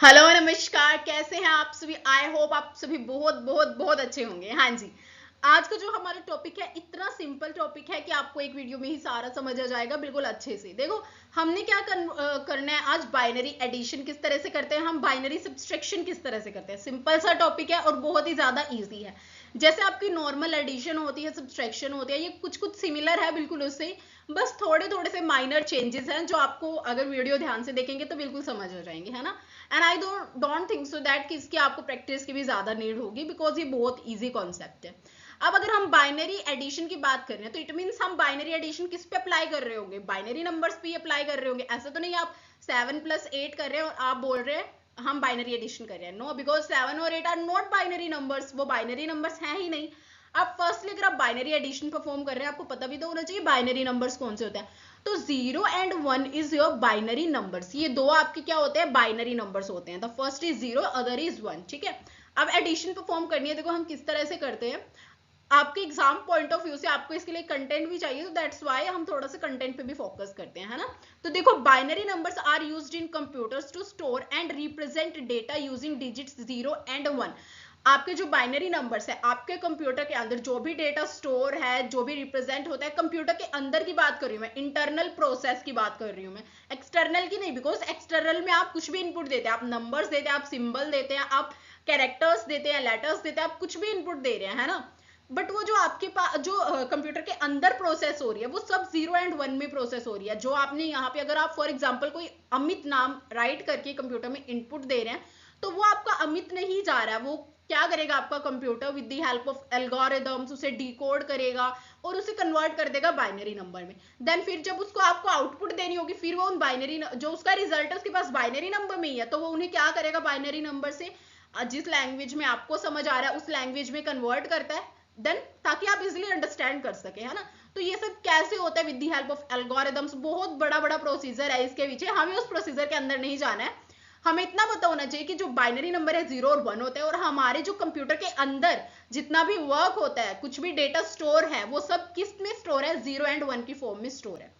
Hello नमस्कार, कैसे हैं आप सभी। आई होप आप सभी बहुत बहुत बहुत अच्छे होंगे। हाँ जी, आज का जो हमारा टॉपिक है इतना सिंपल टॉपिक है कि आपको एक वीडियो में ही सारा समझ आ जाएगा बिल्कुल अच्छे से। देखो, हमने क्या करना है आज, बाइनरी एडिशन किस तरह से करते हैं, हम बाइनरी सब्सट्रैक्शन किस तरह से करते हैं। सिंपल सा टॉपिक है और बहुत ही ज्यादा ईजी है। जैसे आपकी नॉर्मल एडिशन होती है, सब्सट्रैक्शन होती है, ये कुछ कुछ सिमिलर है बिल्कुल उससे। बस थोड़े थोड़े से माइनर चेंजेस हैं जो आपको अगर वीडियो ध्यान से देखेंगे तो बिल्कुल समझ आ जाएंगे, है ना। And I don't think so that कि इसकी आपको प्रैक्टिस की भी ज्यादा नीड होगी, बिकॉज ये बहुत इजी कॉन्सेप्ट है। अब अगर हम बाइनरी एडिशन की बात कर रहे हैं तो इट मीन्स हम बाइनरी एडिशन किस पे अप्लाई कर रहे होंगे, बाइनरी नंबर्स पे अप्लाई कर रहे होंगे। ऐसा तो नहीं आप 7+8 कर रहे हैं और आप बोल रहे हैं हम बाइनरी एडिशन कर रहे हैं। नो, बिकॉज 7 और 8 आर नॉट बाइनरी नंबर्स, वो बाइनरी नंबर्स हैं ही नहीं। अब फर्स्टली अगर आप बाइनरी एडिशन परफॉर्म कर रहे हैं, आपको पता भी तो होना चाहिए बाइनरी नंबर्स कौन से होते हैं। तो 0 and 1 is your binary numbers. ये दो आपके क्या होते हैं, बाइनरी नंबर्स होते हैं। The first is 0, other is 1। ठीक है, अब एडिशन परफॉर्म करनी है। देखो हम किस तरह से करते हैं, आपके एग्जाम पॉइंट ऑफ व्यू से आपको इसके लिए कंटेंट भी चाहिए, तो दैट्स व्हाई हम थोड़ा सा कंटेंट पे भी फोकस करते हैं, है ना। तो देखो, binary numbers are used in computers to store and represent data using digits 0 and 1। आपके जो बाइनरी नंबर्स है, आपके कंप्यूटर के अंदर जो भी डेटा स्टोर है, जो भी रिप्रेजेंट होता है, कंप्यूटर के अंदर की बात कर रही हूँ मैं, इंटरनल प्रोसेस की बात कर रही हूँ मैं, एक्सटर्नल की नहीं। बिकॉज एक्सटर्नल में आप कुछ भी इनपुट देते हैं, आप नंबर्स देते हैं, आप सिंबल देते हैं, आप कैरेक्टर्स देते हैं, लेटर्स देते हैं, आप कुछ भी इनपुट दे रहे हैं, है ना। बट वो जो आपके पास जो कंप्यूटर के अंदर प्रोसेस हो रही है, वो सब 0 and 1 में प्रोसेस हो रही है। जो आपने यहाँ पे, अगर आप फॉर एग्जाम्पल कोई अमित नाम राइट करके कंप्यूटर में इनपुट दे रहे हैं, तो वो आपका अमित नहीं जा रहा है। वो क्या करेगा, आपका computer with the help of algorithms उसे डिकोड करेगा और उसे कन्वर्ट कर देगा बाइनरी नंबर में। देन फिर जब उसको आपको आउटपुट देनी होगी, फिर वो उन बाइनरी जो उसका रिजल्ट है उसके पास बाइनरी नंबर में ही है, तो वो उन्हें क्या करेगा, बाइनरी नंबर से जिस लैंग्वेज में आपको समझ आ रहा है उस लैंग्वेज में कन्वर्ट करता है। देन ताकि आप इजिली अंडरस्टैंड कर सके, है ना। तो ये सब कैसे होता है, with the help of algorithms. बहुत बड़ा बड़ा प्रोसीजर है इसके पीछे, हमें उस प्रोसीजर के अंदर नहीं जाना है। हमें इतना पता होना चाहिए कि जो बाइनरी नंबर है 0 और 1 होता है, और हमारे जो कंप्यूटर के अंदर जितना भी वर्क होता है, कुछ भी डेटा स्टोर है, वो सब किस में स्टोर है, 0 and 1 की फॉर्म में स्टोर है।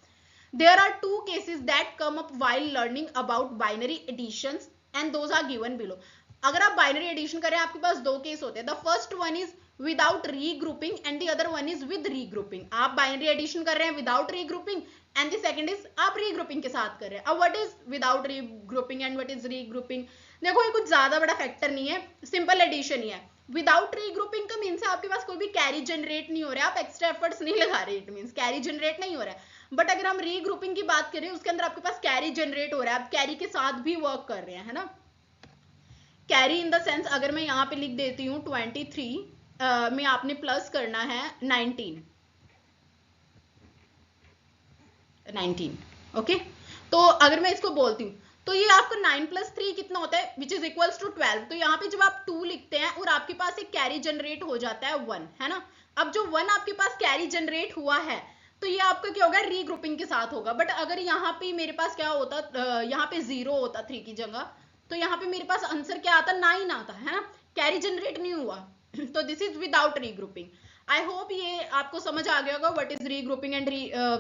There are two cases that come up while learning about binary additions and those are given below. अगर आप बाइनरी एडिशन करें, आपके पास दो केस होते हैं। The first one is without regrouping and the other one is with regrouping. आप binary addition कर रहे हैं without regrouping and the second is आप रीग्रुपिंग के साथ कर रहे हैं। अब what is without regrouping and what is regrouping, देखो ये कुछ ज्यादा बड़ा फैक्टर नहीं है, सिंपल एडिशन ही है। विदाउट रीग्रुपिंग का मीन्स आपके पास कोई भी कैरी जनरेट नहीं हो रहा है, आप एक्स्ट्रा एफर्ट्स नहीं लगा रहे, इट मीन्स कैरी जनरेट नहीं हो रहा है। बट अगर हम रीग्रुपिंग की बात करें, उसके अंदर आपके पास कैरी जनरेट हो रहा है, आप कैरी के साथ भी वर्क कर रहे हैं, है ना। कैरी इन द सेंस, अगर मैं यहाँ पे लिख देती हूँ 23 में आपने प्लस करना है 19 ओके। तो अगर मैं इसको बोलती हूँ तो ये आपका 9+3 कितना होता है, विच इज इक्वल्स टू 12। तो यहाँ पे जब आप 2 लिखते हैं और आपके पास एक कैरी जनरेट हो जाता है 1, है ना। अब जो 1 आपके पास कैरी जनरेट हुआ है, तो ये आपका क्या होगा, रीग्रुपिंग के साथ होगा। बट अगर यहाँ पे मेरे पास क्या होता, यहाँ पे 0 होता 3 की जगह, तो यहाँ पे मेरे पास आंसर क्या आता, 9 आता, है ना। कैरी जनरेट नहीं हुआ तो this is without regrouping. I hope ये आपको समझ आ गया होगा what is regrouping and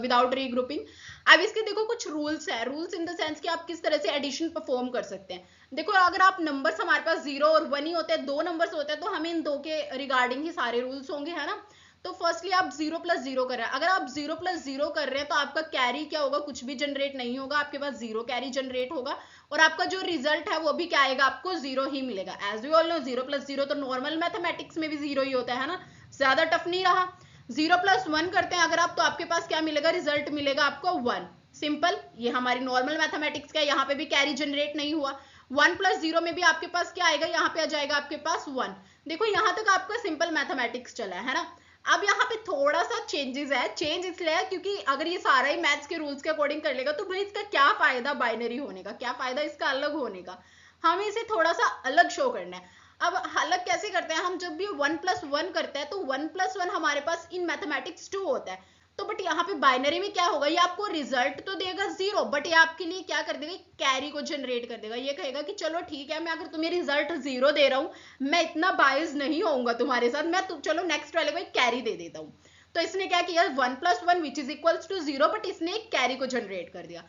without regrouping. अब इसके देखो कुछ रूल्स है, रूल्स इन द सेंस कि आप किस तरह से एडिशन परफॉर्म कर सकते हैं। देखो, अगर आप नंबर्स हमारे पास 0 और 1 ही होते हैं, दो नंबर्स होते हैं, तो हमें इन दो के रिगार्डिंग ही सारे रूल्स होंगे, है ना। तो फर्स्टली आप 0+0 कर रहे हैं। अगर आप 0+0 कर रहे हैं तो आपका कैरी क्या होगा, कुछ भी जनरेट नहीं होगा, आपके पास 0 कैरी जनरेट होगा और आपका जो रिजल्ट है वो भी क्या आएगा, आपको 0 ही मिलेगा। एज वी ऑल नो 0+0 तो नॉर्मल मैथमेटिक्स में भी 0 ही होता है ना, ज्यादा टफ नहीं रहा। 0+1 करते हैं अगर आप, तो आपके पास क्या मिलेगा, रिजल्ट मिलेगा आपको 1। सिंपल, ये हमारी नॉर्मल मैथमेटिक्स का, यहाँ पे भी कैरी जनरेट नहीं हुआ। 1+0 में भी आपके पास क्या आएगा, यहाँ पे आ जाएगा आपके पास 1। देखो यहाँ तक आपका सिंपल मैथमेटिक्स चला है ना। अब यहाँ पे थोड़ा सा चेंजेस है, चेंज इसलिए है क्योंकि अगर ये सारा ही मैथ्स के रूल्स के अकॉर्डिंग कर लेगा तो भाई इसका क्या फायदा बाइनरी होने का, क्या फायदा इसका अलग होने का। हमें इसे थोड़ा सा अलग शो करना है। अब अलग कैसे करते हैं हम, जब भी 1+1 करते हैं तो 1+1 हमारे पास इन मैथमेटिक्स 2 होता है। तो बट यहाँ पे बाइनरी में क्या होगा, ये आपको रिजल्ट तो देगा 0, बट ये आपके लिए क्या कर देगा, कैरी को जनरेट कर देगा। ये कहेगा कि चलो ठीक है, मैं अगर तुम्हें रिजल्ट 0 दे रहा हूँ, मैं इतना बायस नहीं होऊंगा तुम्हारे साथ, मैं चलो नेक्स्ट वाले को एक कैरी दे देता हूँ। तो इसने क्या किया, 1+1 which is equals to 0, but इसने एक कैरी को जनरेट कर दिया।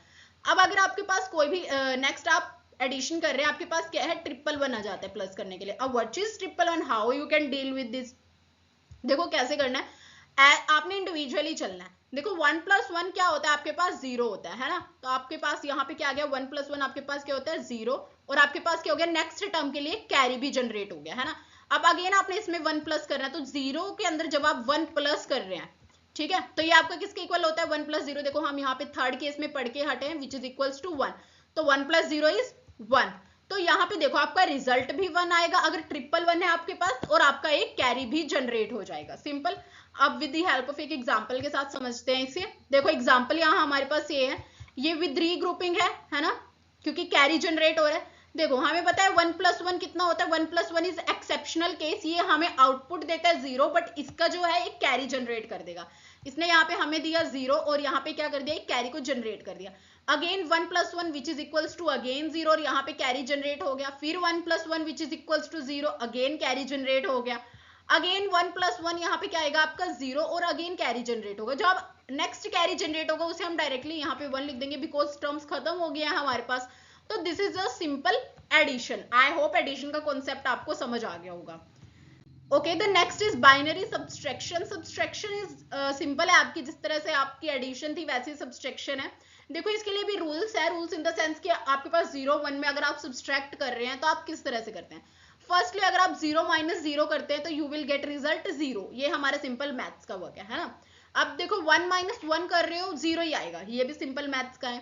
अब अगर आपके पास कोई भी नेक्स्ट आप एडिशन कर रहे हैं, आपके पास क्या है, ट्रिपल वन आ जाता है प्लस करने के लिए। अब what is triple one, how you can deal with this, देखो कैसे करना है, आपने इंडिविजुअली चलना है। देखो 1 + 1 क्या होता है, आपके पास 0 होता है ना, तो आपके पास यहाँ पे क्या आ गया, 1 + 1 आपके पास क्या होता है 0, और आपके पास क्या हो गया, नेक्स्ट टर्म के लिए कैरी भी जनरेट हो गया है ना। अब अगेन आपने इसमें 1 प्लस करना है, तो 0 के अंदर जब आप 1 प्लस कर रहे हैं, ठीक है, तो ये आपका किसके इक्वल होता है, 1 + 0। देखो हम यहाँ पे थर्ड केस में पढ़ के हटे हैं, विच इज इक्वल्स टू 1, तो 1 + 0 इज 1। तो यहाँ पे देखो आपका रिजल्ट भी 1 आएगा अगर ट्रिपल 1 है आपके पास, और आपका एक कैरी भी जनरेट हो जाएगा, सिंपल। अब विद द हेल्प ऑफ एक एग्जांपल के साथ समझते हैं इसे। देखो एग्जांपल यहाँ हमारे पास ये है, ये विद रीग्रुपिंग है ना, क्योंकि कैरी जनरेट हो रहा है। देखो हमें पता है 1 + 1 कितना होता है, 1 + 1 इज एक्सेप्शनल केस, ये हमें आउटपुट देता है 0, बट इसका जो है एक कैरी जनरेट कर देगा। इसने यहाँ पे हमें दिया 0 और यहाँ पे क्या कर दिया, एक कैरी को जनरेट कर दिया। Again 1 + 1 which is equals to again 0, और यहाँ पे कैरी जनरेट हो गया। फिर 1 + 1 which is equals to 0, again carry generate हो गया। अगेन 1 + 1 यहाँ पे क्या आएगा आपका 0, और अगेन कैरी जनरेट होगा। जो अब नेक्स्ट कैरी जनरेट होगा उसे हम डायरेक्टली यहाँ पे 1 लिख देंगे, बिकॉज टर्म्स खत्म हो गया है हमारे पास। तो this is a simple addition. I hope addition का कॉन्सेप्ट आपको समझ आ गया होगा। Okay, the next is binary subtraction. Subtraction is simple है आपकी, जिस तरह से आपकी एडिशन थी वैसी सब्सट्रैक्शन है। देखो इसके लिए भी रूल्स है, रूल्स इन द सेंस कि आपके पास 0 1 में अगर आप सब्सट्रैक्ट कर रहे हैं तो आप किस तरह से करते हैं। फर्स्टली अगर आप 0 - 0 करते हैं तो यू विल गेट रिजल्ट 0, ये हमारा सिंपल मैथ्स का वर्क है ना। अब देखो 1 - 1 कर रहे हो 0 ही आएगा, ये भी सिंपल मैथ्स का है।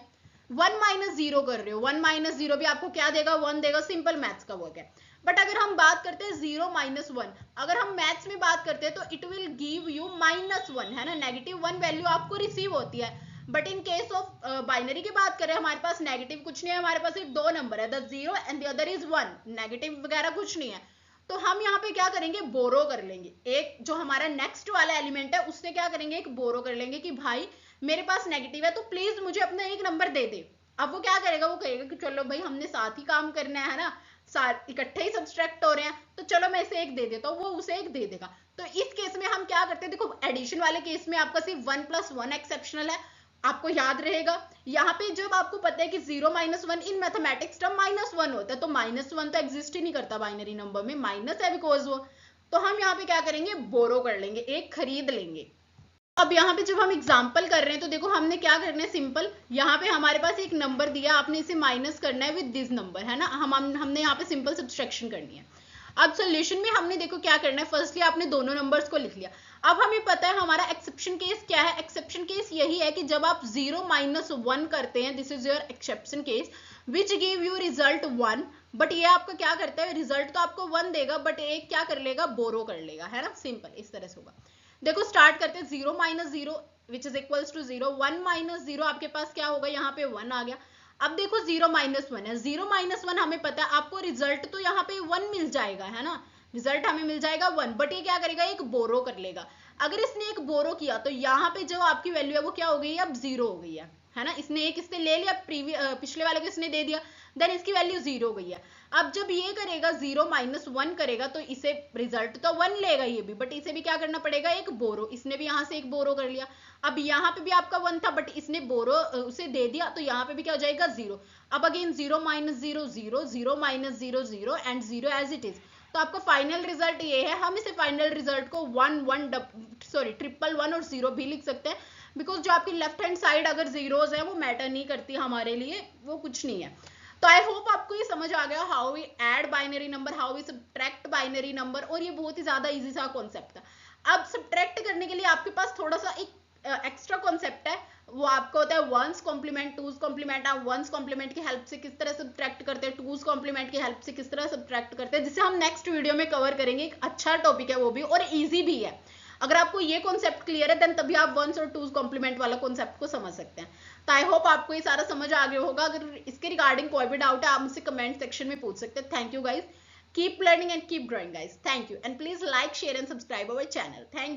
1 - 0 कर रहे हो, 1 - 0 भी आपको क्या देगा, 1 देगा, सिंपल मैथ्स का वर्क है। बट अगर हम बात करते हैं 0 - 1, अगर हम मैथ्स में बात करते हैं तो इट विल गिव यू -1 है ना, -1 वैल्यू आपको रिसीव होती है। But in case of binary की बात करें, हमारे पास नेगेटिव कुछ नहीं है, हमारे पास सिर्फ 2 नंबर है, the 0 and the other is 1, negative वगैरह कुछ नहीं है। तो हम यहाँ पे क्या करेंगे, बोरो कर लेंगे, एक जो हमारा नेक्स्ट वाला एलिमेंट है उससे क्या करेंगे, एक बोरो कर लेंगे कि भाई मेरे पास नेगेटिव है तो प्लीज मुझे अपना एक नंबर दे दे। अब वो क्या करेगा, वो कहेगा कि चलो भाई हमने साथ ही काम करना है ना, इकट्ठे ही सब्सट्रैक्ट हो रहे हैं, तो चलो मैं इसे एक दे देता हूँ, वो उसे एक दे देगा। तो इस केस में हम क्या करते हैं, देखो एडिशन वाले केस में आपका सिर्फ 1 + 1 एक्सेप्शनल है, आपको याद रहेगा। यहाँ पे जब आपको पता है कि 0 - 1 इन मैथमेटिक्स टर्म -1 होता है, तो -1 तो एग्जिस्ट ही नहीं करता बाइनरी नंबर में, माइनस है बिकॉज वो। तो हम यहाँ पे क्या करेंगे, बोरो कर लेंगे, एक खरीद लेंगे। अब यहाँ पे जब हम एग्जाम्पल कर रहे हैं तो देखो हमने क्या करना है, सिंपल यहाँ पे हमारे पास एक नंबर दिया, आपने इसे माइनस करना है विद दिस नंबर है ना, हमने यहाँ पे सिंपल सब्सट्रैक्शन करनी है। अब सोल्यूशन में हमने देखो क्या करना है, फर्स्टली आपने दोनों नंबर्स को लिख लिया। अब हमें पता है हमारा एक्सेप्शन केस क्या है, एक्सेप्शन केस यही है कि जब आप 0 - 1 करते हैं, this is your exception case which give you result 1, but ये आपका क्या करता है, रिजल्ट तो आपको 1 देगा बट एक क्या कर लेगा, बोरो कर लेगा, है ना, सिंपल इस तरह से होगा। देखो स्टार्ट करते हैं, 0 - 0 विच इज इक्वल्स टू 0, 1 - 0 आपके पास क्या होगा, यहाँ पे 1 आ गया। अब देखो 0 - 1 है, 0 - 1 हमें पता है आपको रिजल्ट तो यहाँ पे 1 मिल जाएगा, है ना, रिजल्ट हमें मिल जाएगा 1, बट ये क्या करेगा, एक बोरो कर लेगा। अगर इसने एक बोरो किया तो यहाँ पे जो आपकी वैल्यू है वो क्या हो गई है, अब 0 हो गई है ना, इसने एक इससे ले लिया, पिछले वाले को इसने दे दिया, देन इसकी वैल्यू 0 हो गई है। अब जब ये करेगा 0 - 1 करेगा तो इसे रिजल्ट तो 1 लेगा ये भी, बट इसे भी क्या करना पड़ेगा, एक बोरो, इसने भी यहाँ से एक बोरो कर लिया। अब यहाँ पे भी आपका 1 था बट इसने बोरो उसे दे दिया, तो यहाँ पे भी क्या हो जाएगा, 0। अब again 0 - 0 0, 0 - 0 0 and 0 as it is. तो आपका फाइनल रिजल्ट ये है, हम इसे फाइनल रिजल्ट को 1 1 सॉरी 1 और 0 भी लिख सकते हैं, बिकॉज जो आपकी लेफ्ट हैंड साइड अगर जीरोज है वो मैटर नहीं करती हमारे लिए, वो कुछ नहीं है। तो आई होप आपको ये समझ आ गया, how we add binary number, how we subtract binary number, और ये बहुत ही ज्यादा इजी सा कॉन्सेप्ट था। अब सब्ट्रैक्ट करने के लिए आपके पास थोड़ा सा एक एक्स्ट्रा कॉन्सेप्ट है, वो आपका होता है वंस कॉम्प्लीमेंट, टूज कॉम्प्लीमेंट। आप वंस कॉम्प्लीमेंट की हेल्प से किस तरह सब्ट्रैक्ट करते हैं, टूज कॉम्प्लीमेंट की हेल्प से किस तरह सब्ट्रैक्ट करते हैं, जिसे हम नेक्स्ट वीडियो में कवर करेंगे। एक अच्छा टॉपिक है वो भी, और ईजी भी है। अगर आपको ये कॉन्सेप्ट क्लियर है देन तभी आप वंस और टूज कॉम्प्लीमेंट वाला कॉन्सेप्ट को समझ सकते हैं। तो आई होप आपको ये सारा समझ आ गया होगा। अगर इसके रिगार्डिंग कोई भी डाउट है आप मुझसे कमेंट सेक्शन में पूछ सकते हैं। Thank you guys, keep learning and keep growing guys, thank you, and please like share and subscribe our channel, thank